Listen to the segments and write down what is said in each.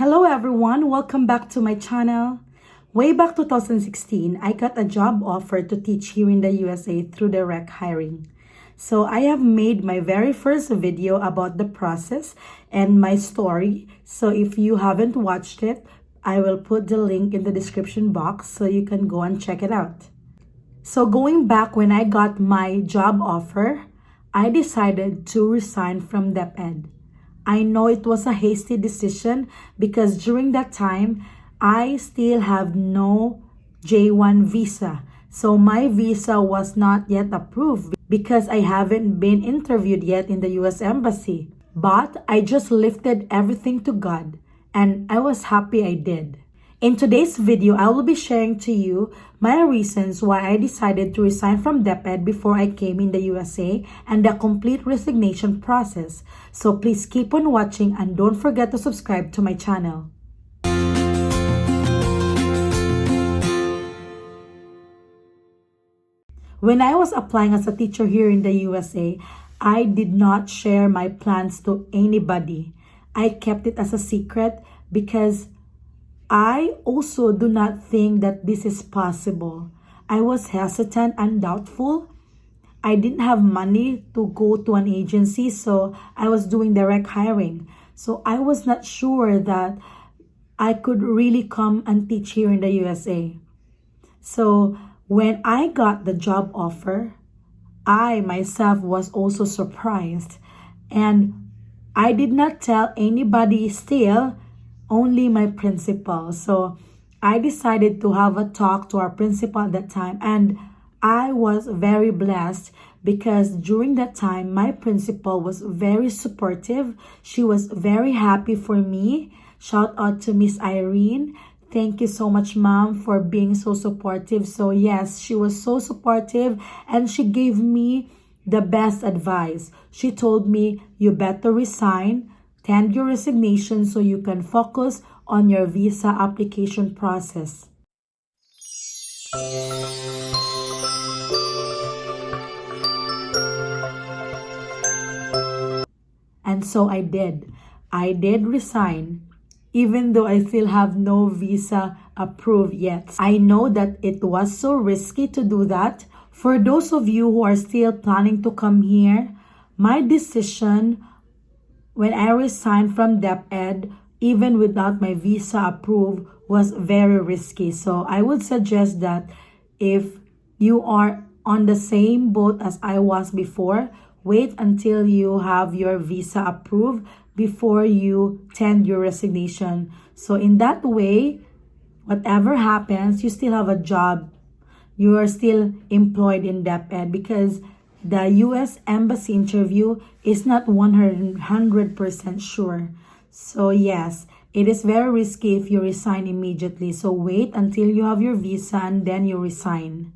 Hello everyone, welcome back to my channel. Way back 2016, I got a job offer to teach here in the USA through direct hiring. So I have made my very first video about the process and my story. So if you haven't watched it, I will put the link in the description box so you can go and check it out. So going back when I got my job offer, I decided to resign from Deped. I know it was a hasty decision because during that time, I still have no J1 visa. So my visa was not yet approved because I haven't been interviewed yet in the US Embassy. But I just lifted everything to God and I was happy I did. In today's video, I will be sharing to you my reasons why I decided to resign from Deped before I came in the USA and the complete resignation process. So please keep on watching and don't forget to subscribe to my channel. When I was applying as a teacher here in the USA, I did not share my plans to anybody. I kept it as a secret because I also do not think that this is possible. I was hesitant and doubtful. I didn't have money to go to an agency, so I was doing direct hiring. So I was not sure that I could really come and teach here in the USA. So when I got the job offer, I myself was also surprised. And I did not tell anybody still, only my principal. So I decided to have a talk to our principal at that time, and I was very blessed because during that time my principal was very supportive. She was very happy for me. Shout out to Miss Irene. Thank you so much, Mom, for being so supportive. So yes, she was so supportive and she gave me the best advice. She told me, you better resign, tender your resignation so you can focus on your visa application process. And so I did. I did resign, even though I still have no visa approved yet. I know that it was so risky to do that. For those of you who are still planning to come here, my decision when I resigned from Deped, even without my visa approved, was very risky. So I would suggest that if you are on the same boat as I was before, wait until you have your visa approved before you tender your resignation. So in that way, whatever happens, you still have a job. You are still employed in Deped because the US Embassy interview is not 100% sure. So yes, it is very risky if you resign immediately. So wait until you have your visa and then you resign.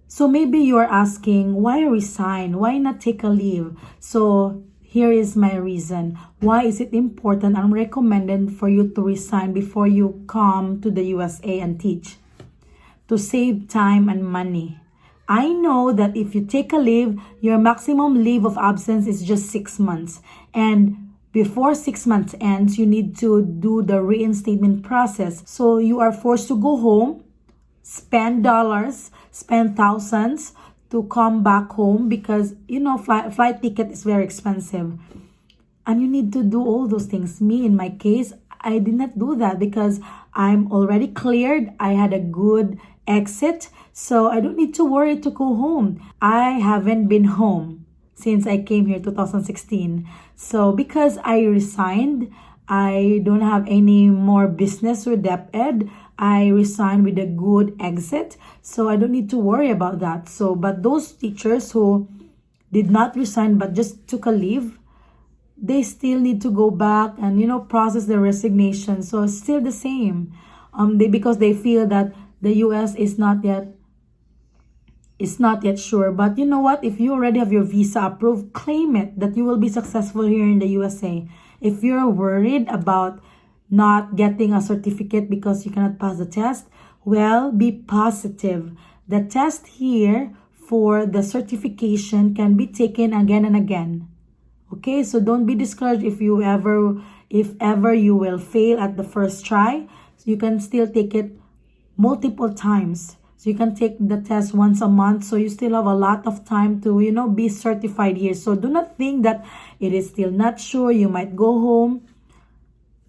So maybe you're asking, why resign? Why not take a leave? So here is my reason. Why is it important and recommended for you to resign before you come to the USA and teach? To save time and money. I know that if you take a leave, your maximum leave of absence is just 6 months. And before 6 months ends, you need to do the reinstatement process. So you are forced to go home, spend dollars, spend thousands to come back home because, you know, flight ticket is very expensive. And you need to do all those things. Me, in my case, I did not do that because I'm already cleared. I had a good exit, so I don't need to worry to go home. I haven't been home since I came here 2016. So because I resigned, I don't have any more business with Deped. I resigned with a good exit, so I don't need to worry about that. So, but those teachers who did not resign but just took a leave, they still need to go back and, you know, process their resignation. So it's still the same. Because they feel that the US is not yet sure. But you know what? If you already have your visa approved, claim it that you will be successful here in the USA. If you're worried about not getting a certificate because you cannot pass the test, well, be positive. The test here for the certification can be taken again and again. Okay, so don't be discouraged if you ever if ever you will fail at the first try, you can still take it multiple times. So you can take the test once a month. So you still have a lot of time to, be certified here. So do not think that it is still not sure. You might go home,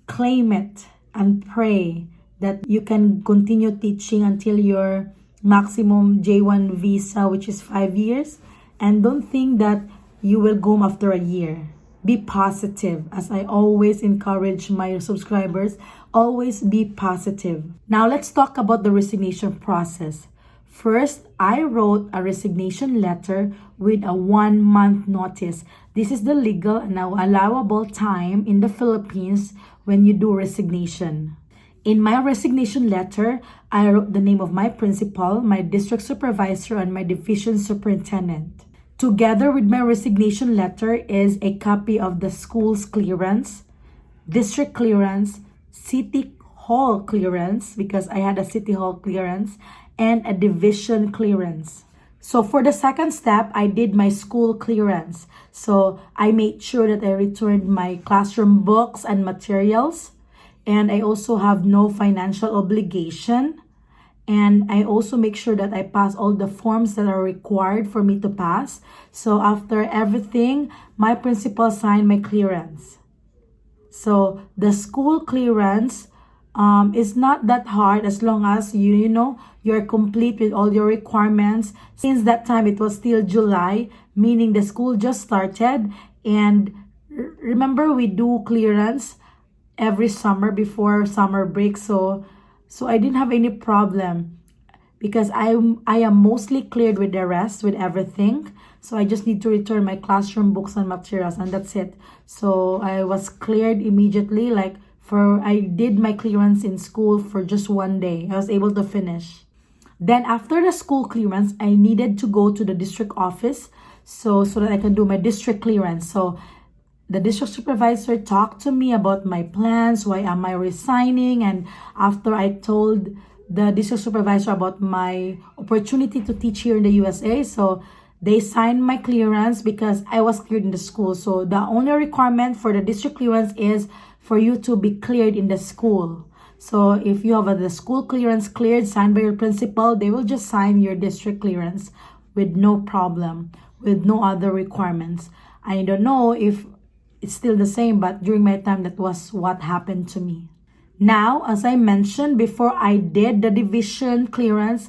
claim it, and pray that you can continue teaching until your maximum J1 visa, which is 5 years. And don't think that you will go home after a year. Be positive, as I always encourage my subscribers. Always be positive. Now let's talk about the resignation process. First, I wrote a resignation letter with a 1-month notice. This is the legal and allowable time in the Philippines when you do resignation. In my resignation letter, I wrote the name of my principal, my district supervisor, and my division superintendent. Together with my resignation letter is a copy of the school's clearance, district clearance, city hall clearance, because I had a city hall clearance, and a division clearance. So for the second step, I did my school clearance. So I made sure that I returned my classroom books and materials. And I also have no financial obligation. And I also make sure that I pass all the forms that are required for me to pass. So after everything, my principal signed my clearance. So the school clearance is not that hard as long as you're complete with all your requirements. Since that time, it was still July, meaning the school just started. And remember, we do clearance every summer before summer break. So I didn't have any problem because I am mostly cleared with the rest, with everything. So I just need to return my classroom books and materials, and that's it. So I was cleared immediately. I did my clearance in school for just 1 day. I was able to finish. Then after the school clearance, I needed to go to the district office so that I can do my district clearance. So the district supervisor talked to me about my plans, why am I resigning, and after I told the district supervisor about my opportunity to teach here in the USA, so they signed my clearance because I was cleared in the school. So the only requirement for the district clearance is for you to be cleared in the school. So if you have the school clearance cleared, signed by your principal, they will just sign your district clearance with no problem, with no other requirements. I don't know if it's still the same, but during my time, that was what happened to me. Now, as I mentioned, before I did the division clearance,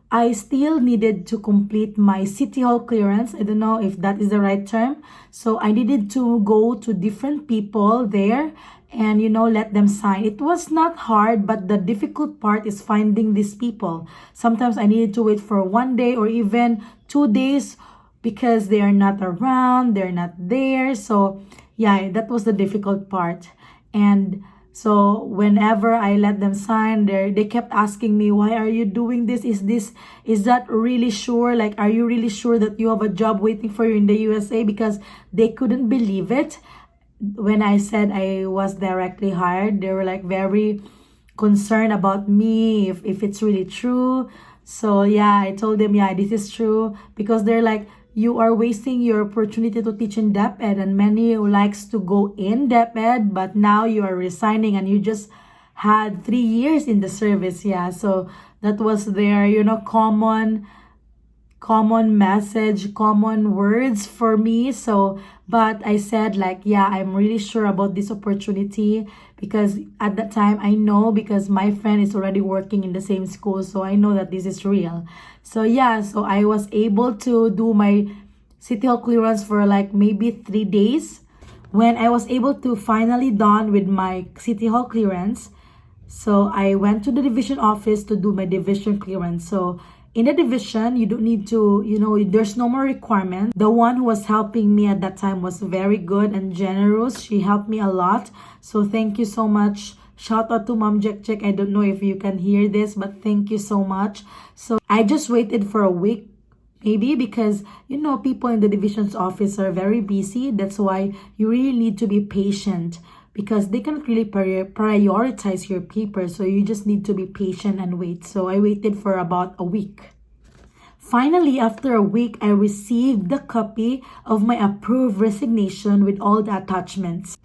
I still needed to complete my city hall clearance. I don't know if that is the right term. So I needed to go to different people there and, let them sign. It was not hard, but the difficult part is finding these people. Sometimes I needed to wait for 1 day or even 2 days because they are not around, they're not there. So yeah, that was the difficult part. And so whenever I let them sign, they kept asking me, why are you doing this? Is that really sure? Are you really sure that you have a job waiting for you in the USA? Because they couldn't believe it. When I said I was directly hired, they were very concerned about me, if it's really true. So yeah, I told them, yeah, this is true. Because they're you are wasting your opportunity to teach in Deped, and many who likes to go in Deped, but now you are resigning and you just had 3 years in the service. Yeah, so that was their common message, common words for me. So but I said yeah, I'm really sure about this opportunity, because at that time I know, because my friend is already working in the same school, so I know that this is real. So yeah, so I was able to do my city hall clearance for maybe 3 days. When I was able to finally done with my city hall clearance, so I went to the division office to do my division clearance. So in the division, you don't need to, there's no more requirement. The one who was helping me at that time was very good and generous. She helped me a lot. So thank you so much. Shout out to Mom Jack Jack. I don't know if you can hear this, but thank you so much. So I just waited for a week, maybe, because, people in the division's office are very busy. That's why you really need to be patient, because they can't really prioritize your paper. So you just need to be patient and wait. So I waited for about a week. Finally, after a week, I received the copy of my approved resignation with all the attachments.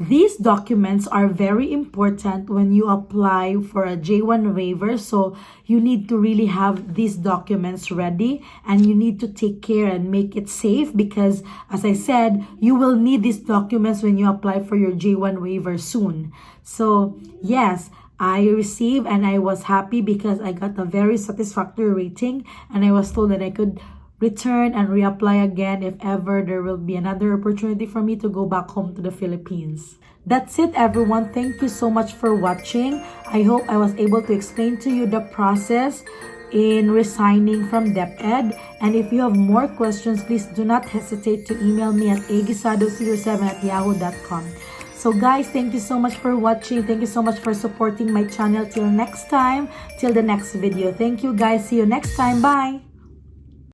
These documents are very important when you apply for a J1 waiver. So you need to really have these documents ready, and you need to take care and make it safe because, as I said, you will need these documents when you apply for your J1 waiver soon. So yes, I received and I was happy because I got a very satisfactory rating, and I was told that I could return and reapply again if ever there will be another opportunity for me to go back home to the Philippines. That's it, everyone. Thank you so much for watching. I hope I was able to explain to you the process in resigning from Deped. And if you have more questions, please do not hesitate to email me at agisado07@yahoo.com. So guys, thank you so much for watching. Thank you so much for supporting my channel. Till next time, till the next video. Thank you guys. See you next time. Bye!